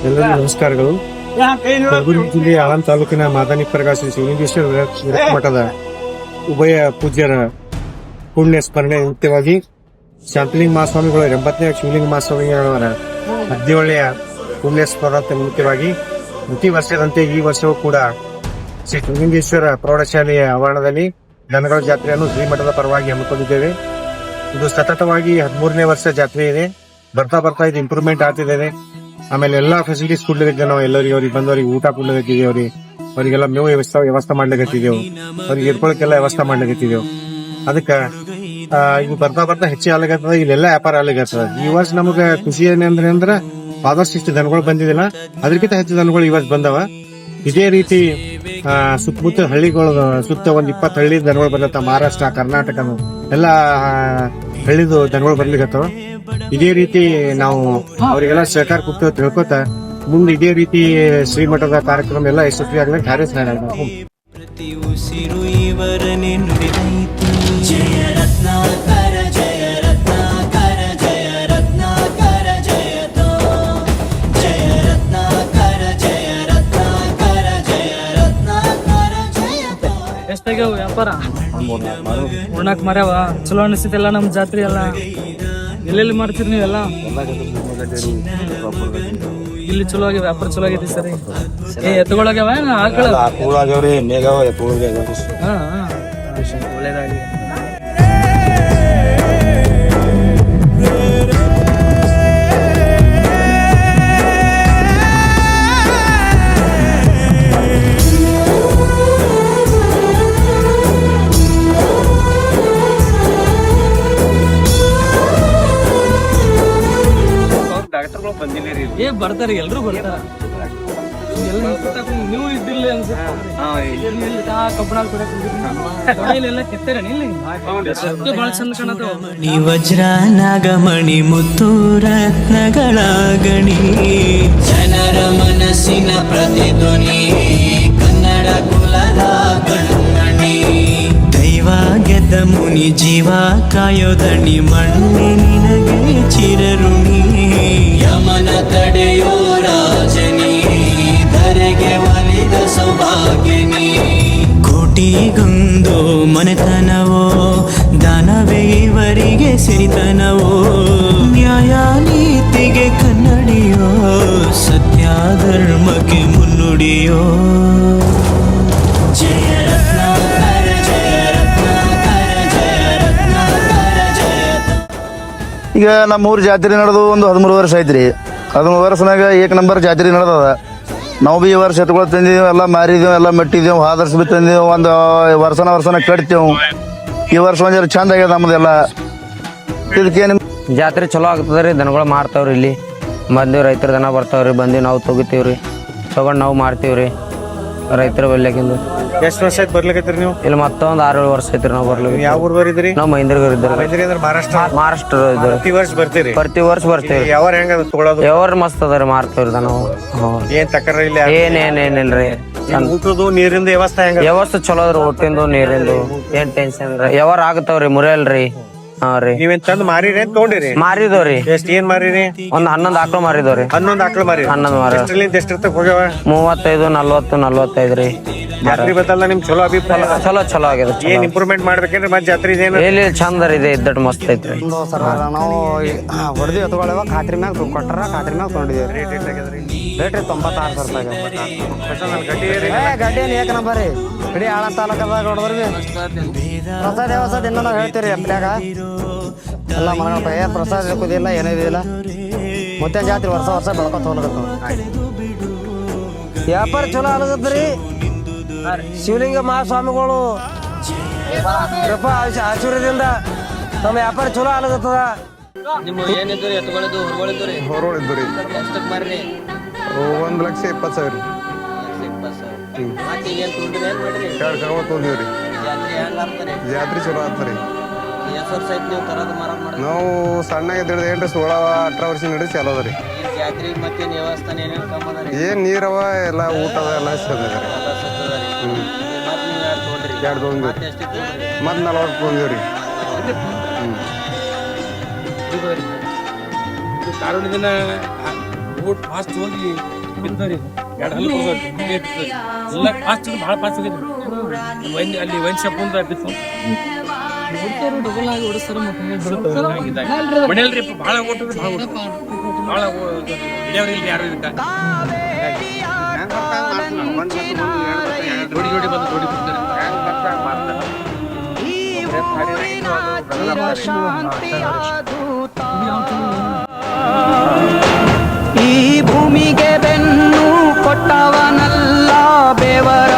ಎಲ್ಲರಿಗೂ ನಮಸ್ಕಾರಗಳು. ಕಲಬುರಗಿ ಜಿಲ್ಲೆಯ ಆಳಂದ ತಾಲೂಕಿನ ಮಾದಾನಿ ಪ್ರಕಾಶ ಶಿವಲಿಂಗೇಶ್ವರ ವಿರಕ್ತ ಮಠದ ಉಭಯ ಪೂಜ್ಯರ ಪುಣ್ಯ ಸ್ಮರಣೆ ನಿಮಿತ್ತವಾಗಿ ಶಾಂತಲಿಂಗ ಮಹಾಸ್ವಾಮಿಗಳು 80ನೇ ಶಿವಲಿಂಗ ಮಹಾಸ್ವಾಮಿಗಳವರ 17ನೇ ಪುಣ್ಯ ಸ್ಮರಣೆ ನಿಮಿತ್ತವಾಗಿ ಪ್ರತಿ ವರ್ಷದಂತೆ ಈ ವರ್ಷವೂ ಕೂಡ ಶ್ರೀ ಶಿವಲಿಂಗೇಶ್ವರ ಪ್ರೌಢಶಾಲೆಯ ಆವರಣದಲ್ಲಿ ದನಗಳ ಜಾತ್ರೆಯನ್ನು ಶ್ರೀಮಠದ ಪರವಾಗಿ ಹಮ್ಮಿಕೊಂಡಿದ್ದೇವೆ. ಇದು ಸತತವಾಗಿ 13ನೇ ವರ್ಷ ಜಾತ್ರೆ ಇದೆ. ಬರ್ತಾ ಇದು ಇಂಪ್ರೂವ್ಮೆಂಟ್ ಆಗ್ತಿದೆ. ಆಮೇಲೆ ಎಲ್ಲಾ ಫೆಸಿಲಿಟೀಸ್ ಕೊಡ್ಲಿಕ್ಕೆ ನಾವು ಎಲ್ಲರಿಗೆ ಅವ್ರಿಗೆ ಬಂದವರಿಗೆ ಊಟ ಕೊಡ್ಲಿಕ್ಕೆ ಅವರಿಗೆಲ್ಲ ಮೇವು ವ್ಯವಸ್ಥೆ ಮಾಡ್ಲಿಕ್ಕತ್ತಿದ್ದೇವೆ. ಅವ್ರಿಗೆ ಇರ್ಕೊಳಕ್ಕೆಲ್ಲ ವ್ಯವಸ್ಥೆ ಮಾಡ್ಲಿಕ್ಕತ್ತಿದ್ದೇವೆ. ಅದಕ್ಕೆ ಇದು ಬರ್ತಾ ಹೆಚ್ಚು ಆಗ್ಲಿಕ್ಕತ್ತದ. ಇಲ್ಲೆಲ್ಲ ವ್ಯಾಪಾರ ಆಗ್ಲಿಕ್ಕತ್ತದ. ಈ ವರ್ಷ ನಮಗೆ ಖುಷಿ ಏನಂದ್ರೆ ಆದಷ್ಟು ಇಷ್ಟು ದನಗಳು ಬಂದಿದಿಲ್ಲ, ಅದಕ್ಕಿಂತ ಹೆಚ್ಚು ದನಗಳು ಈ ವರ್ಷ ಬಂದವ. ಇದೇ ರೀತಿ ಸುತ್ತಮುತ್ತ ಹಳ್ಳಿಗಳು ಸುತ್ತ ಒಂದ್ 20 ಹಳ್ಳಿ ದನಗಳು ಬರ್ಲತ್ತ. ಮಹಾರಾಷ್ಟ್ರ, ಕರ್ನಾಟಕ ಎಲ್ಲಾ ಹಳ್ಳಿದು ದನಗಳು ಬರ್ಲಿಕ್ಕತ್ತವ. ಇದೇ ರೀತಿ ನಾವು ಅವರಿಗೆಲ್ಲ ಸಹಕಾರ ಕೊಡ್ತೇವೆ ತಿಳ್ಕೊತ ಮುಂದೆ ಇದೇ ರೀತಿ ಶ್ರೀಮಠದ ಕಾರ್ಯಕ್ರಮ ಎಲ್ಲ ಯಶಸ್ವಿ ಆಗಲಿ ಕಾರ್ಯ ಪ್ರತಿ ಉಸಿರು ಇವರನೆ ನುಡಿದೈತು. ಜಯ ರತ್ನಾಕರ ಜಯ ರತ್ನಾಕರ ಜಯ ರತ್ನಾಕರ ಜಯತೋ. ಜಯ ರತ್ನಾಕರ ಜಯ ರತ್ನಾಕರ ಜಯ ರತ್ನಾಕರ ಜಯತೋ. ಎಷ್ಟಾಗ್ಯಾವ ವ್ಯಾಪಾರ? ಉಣ್ಣಾಕ್ ಮರ್ಯಾವ. ಚಲೋ ಅನಿಸ್ತಿಲ್ಲ ನಮ್ ಜಾತ್ರೆ ಎಲ್ಲ. ಎಲ್ಲೆಲ್ಲಿ ಮಾಡ್ತೀರಿ ನೀವೆಲ್ಲ? ಇಲ್ಲಿ ಚಲೋ ಆಗಿ ವ್ಯಾಪಾರ ಚಲೋ ಆಗೈತಿ ಸರಿ. ಎತ್ತುಗಳಾಗ್ಯಾವ ಆಕಳ? ಒಳ್ಳೇದಾಗಿ. ಬರ್ತಾರೆ, ಎಲ್ರು ಬರ್ತಾರ. ನೀವು ಇದ್ದಿಲ್ಲ ನೀ ವಜ್ರ ನಾಗಮಣಿ ಮುತ್ತು ರತ್ನಗಳ ಗಣಿ. ಜನರ ಮನಸ್ಸಿನ ಪ್ರತಿಧ್ವನಿ ಕನ್ನಡ ಕುಲದ ಕಣ್ಮಣಿ. ದೈವ ಗೆದ್ದ ಮುನಿ ಜೀವ ಕಾಯೋದಣಿ ಮಣ್ಣಿ ನಿನಗೆ ಚಿರಋಣಿ. ಯಮನ ತಡೆಯೋ ರಾಜನಿ ಧರೆಗೆ ಒಲಿದ ಸೌಭಾಗ್ಯನಿ. ಕೋಟಿಗೊಂದು ಮನೆತನವೋ ದಾನವೇ ಇವರಿಗೆ ಸಿರಿತನವೋ. ನ್ಯಾಯ ನೀತಿಗೆ ಕನ್ನಡಿಯೋ ಸತ್ಯ ಧರ್ಮಕ್ಕೆ ಮುನ್ನುಡಿಯೋ. ಜಯ ರತ್ನಾಕರ ಜಯ ರತ್ನಾಕರ ಜಯ ರತ್ನಾಕರ ಜಯತೋ. ಈಗ ನಮ್ಮೂರು ಜಾತ್ರೆ ನಡೆದು ಒಂದು 13 ವರ್ಷ ಐತ್ರಿ. 13 ವರ್ಷನಾಗ ಏಕ್ ನಂಬರ್ ಜಾತ್ರೆ ನಡೆದದ. ನಾವು ಬಿ ಈ ವರ್ಷ ಎತ್ಕೊಳ್ ತಂದಿದ್ದೇವೆ, ಎಲ್ಲ ಮಾರಿದೇವು, ಎಲ್ಲ ಮೆಟ್ಟಿದ್ದೇವು, ಆದರ್ಶ ಬಿ ತಂದೇವು. ಒಂದು ವರ್ಷನ ಕಟ್ತೇವು. ಈ ವರ್ಷ ಒಂದ್ ಚಂದ ಆಗ್ಯದ ನಮ್ದೆಲ್ಲ. ಇದಕ್ಕೇನು ಜಾತ್ರೆ ಚಲೋ ಆಗ್ತದ್ರಿ. ದನಗಳು ಮಾರ್ತಾವ್ರಿ. ಇಲ್ಲಿ ಬಂದು ರೈತರ ದನ ಬರ್ತಾವ್ರಿ. ಬಂದು ನಾವು ತೊಗಿತೀವ್ರಿ, ತಗೊಂಡು ನಾವು ಮಾರ್ತೀವ್ರಿ ರೈತರ ಬಲ್ಯಾಕಿಂದು. ಎಷ್ಟು ವರ್ಷ ಆಯ್ತು ಬರ್ಲಿಕ್ಕತ್ತೀರಿ ನೀವು? ಇಲ್ಲಿ ಮತ್ತೊಂದು 6-7 ವರ್ಷ ಐತ್ರಿ ನಾವು ಬರ್ಲಿಕ್ಕೆ. ಯಾವ ಊರ್ ಇದ್ರಿ? ನಾವು ಮಹೇಂದ್ರಗರ್ ಇದ್ರಿ. ಮಹಾರಾಷ್ಟ್ರ ಇದ್ರಿ. ಪ್ರತಿ ವರ್ಷ ಬರ್ತೀರಿ? ಪ್ರತಿ ವರ್ಷ ಬರ್ತೀವಿ. ಯಾವ ಹೆಂಗ ತಗೊಳೋದು? ಯಾವ್ರ ಮಸ್ತ್ ಅದಾರಿ, ಮಾರ್ತೀವ್ರಿ ನಾವು. ಏನ್ ತಕರ ಇಲ್ಲ? ಏನೇನಿಲ್ರಿ. ಊಟದ್ದು ನೀರಿಂದ ವ್ಯವಸ್ಥೆ ಹೆಂಗ? ವ್ಯವಸ್ಥೆ ಚಲೋ ಅದ್ರಿ. ಊಟಿಂದು ನೀರಿಂದು ಏನ್ ಟೆನ್ಷನ್ ಇಲ್ರಿ. ಯಾವಾರ ಆಗತಾವ್ರಿ, ಮುರಿಯಲ್ರಿ. ಹಾ ರೀ. ನೀವೇನ್ ತಂದ್ ಮಾರಿರಿ ಅಂತ ತಗೊಂಡಿರಿ? ಮಾರಿದವ್ರಿ. ಎಷ್ಟ್ ಏನ್ ಮಾರಿರಿ? ಒಂದ್ 11 ಆಕಳು ಮಾರಿದವ್ರಿ. 11 ಆಕಳು ಮಾರಿ? 11 ಮಾರಿ. ಎಷ್ಟಿರ್ತಕ್ ಹೋಗ್ಯಾವ? 35, 40, 45 ರೀ. ಜಾತ್ರೆ ಬದಲ್ಲ ನಿಮ್ ಚಲೋ ಅಭಿಪ್ರಾಯ? ಚಲೋ ಆಗಿದೆ. ಏನ್ ಇಂಪ್ರೂವ್ಮೆಂಟ್ ಮಾಡ್ಬೇಕೇನ್ರಿ ಮತ್ ಜಾತ್ರೆ? ಎಲ್ಲಿ ಚಂದ ಇದೆ, ಇದ್ದಟ್ ಮಸ್ತ್ ಐತ್ರಿ. ನಾವು ಹೊಡೆದು ಎತ್ಕೊಳ್ಳೇವ. ಖಾತ್ರಿ ಮ್ಯಾಗ ಕೊಟ್ಟಾರ, ಖಾತ್ರಿ ಮ್ಯಾಗ ತೊಗೊಂಡಿದ್ದೇವೆ. ರೇಟ್ 96,000 ರೂಪಾಯಿ. ಗಡ್ಡಿ ಏನ್ ಏಕ ನಂಬರ್ ರೀ. ಇಡೀ ಆಳ ತಾಲೂಕದಾಗ ಹೊಡೆದ್ರಿ. ಪ್ರಸಾದ ಇನ್ನೂ ನಾವು ಹೇಳ್ತೀವಿ ಎಪ್ಲ್ಯಾಗ ಎಲ್ಲ ಮನೆಗಳ ಏನ್ ಪ್ರಸಾದ ಕುದಿಲ್ಲ, ಏನೂ ಇದಿಲ್ಲ. ಮತ್ತೆ ಜಾತ್ರೆ ವರ್ಷ ಬೆಳ್ಕೊತ ಹೋಗ್ಲತ್ತ. ವ್ಯಾಪಾರ ಚಲೋ ಆಗತ್ರಿ. ಶಿವಲಿಂಗ ಮಹಾಸ್ವಾಮಿಗಳು ಕೃಪಾ ಆಶೀರ್ವಾದದಿಂದ ನಮ್ಮ ವ್ಯಾಪಾರ ಚಲೋ ಆಗತ್ತದ. ಹೊರಗಳಿದ್ದು ರೀ. 1,20,000. 2 ಕರುಗಳು ತೊಗೊಂಡಿವ್ರಿ. ಜಾತ್ರೆ ಚಲೋ ಆಗ್ತರಿ. ನಾವು ಸಣ್ಣಗೆ 16-18 ವರ್ಷ ನಡಿ ಚಾಲೋ ಅದ ರೀ. ಏನ್ ನೀರವ ಎಲ್ಲ ಊಟದ ಎಲ್ಲ ಚಂದ ಅದ ರೀ. 2 ತೊಗೊಂಡಿವ್ರಿ. ಮತ್ತೆ 40 ತೊಗೊಂಡಿವ್ರಿ. ಕಾರಣ ದಿನ ಓಟ್ ಫಾಸ್ಟ್ ಹೋಗಿ ಬಿದ್ದರಿ ಎರಡು ಹಲ್ಲು ಕೊಡೋದು ಎಲ್ಲ ಫಾಸ್ಟ್ ಭಾಳ ಫಾಸ್ಟ್ ಹೋಗಿದ್ರಿ ಅಲ್ಲಿ ವೈನ್ ಶಾಪ್ ಮುಂದೆ ಬಿತ್ತು ಡಬಲ್ ಆಗಿ ಓಡಿಸ್ತಾರ ಮತ್ತೆ ಹೊಡೆಯಲ್ರಿ ಭಾಳ ಓಟದ ಭಾಳ ಹಿಡಿಯವ್ರಿ ಇಲ್ಲಿ ಯಾರು ಇದಕ್ಕೆ ಜೋಡಿ ಜೋಡಿ ಬಂದು ಜೋಡಿ ಬಿಡ್ತಾರೆ ಈ ಭೂಮಿಗೆ ಬೆನ್ನು ಕೊಟ್ಟವನಲ್ಲ ಬೆವರ